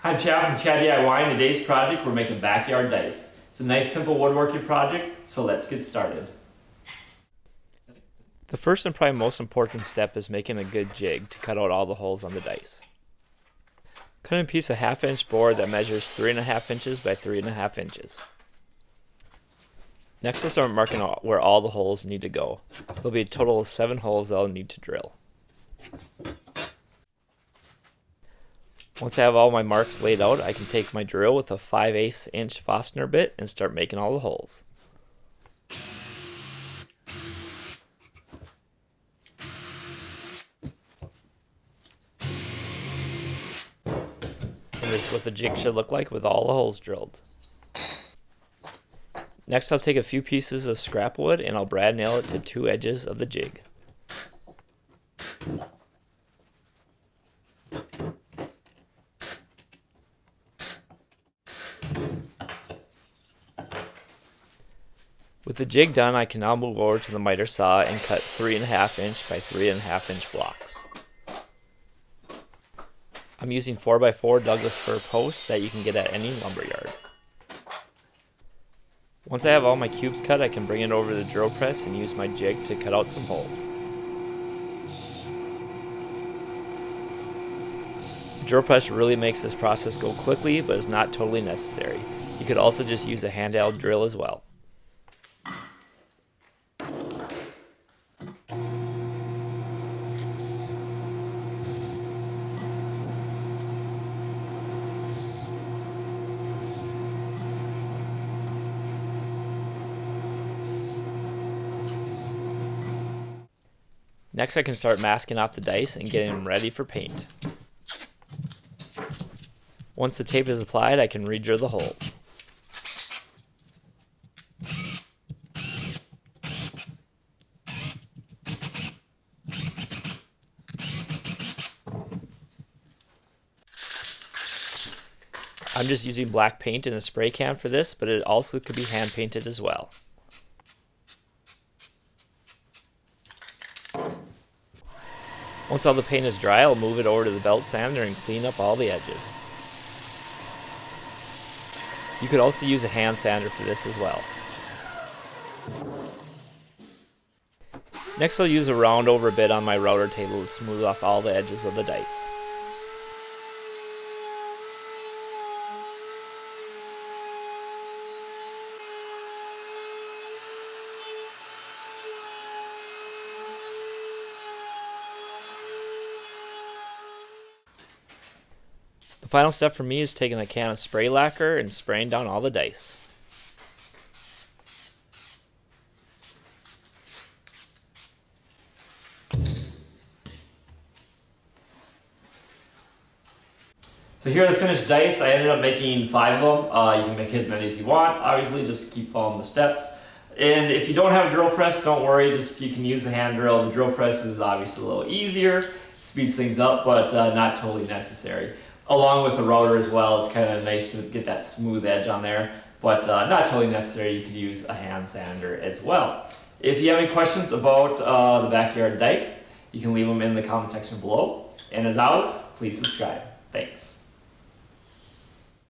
Hi, I'm Chad from Chad DIY, and today's project we're making backyard dice. It's a nice simple woodworking project, so let's get started. The first and probably most important step is making a good jig to cut out all the holes on the dice. Cut a piece of 1/2 inch board that measures 3.5 inches by 3.5 inches. Next I'll start marking out where all the holes need to go. There'll be a total of 7 holes that I'll need to drill. Once I have all my marks laid out, I can take my drill with a 5/8 inch Forstner bit and start making all the holes. And this is what the jig should look like with all the holes drilled. Next I'll take a few pieces of scrap wood and I'll brad nail it to 2 edges of the jig. With the jig done, I can now move over to the miter saw and cut 3.5 inch by 3.5 inch blocks. I'm using 4x4 Douglas fir posts that you can get at any lumberyard. Once I have all my cubes cut, I can bring it over to the drill press and use my jig to cut out some holes. The drill press really makes this process go quickly, but is not totally necessary. You could also just use a handheld drill as well. Next I can start masking off the dice and getting them ready for paint. Once the tape is applied, I can re-drill the holes. I'm just using black paint in a spray can for this, but it also could be hand painted as well. Once all the paint is dry, I'll move it over to the belt sander and clean up all the edges. You could also use a hand sander for this as well. Next I'll use a round over bit on my router table to smooth off all the edges of the dice. The final step for me is taking a can of spray lacquer and spraying down all the dice. So here are the finished dice. I ended up making 5 of them. You can make as many as you want. Obviously, just keep following the steps. And if you don't have a drill press, don't worry. You can use the hand drill. The drill press is obviously a little easier, speeds things up, but not totally necessary. Along with the router as well, it's kind of nice to get that smooth edge on there, but not totally necessary. You could use a hand sander as well. If you have any questions about the backyard dice, you can leave them in the comment section below. And as always, please subscribe. Thanks.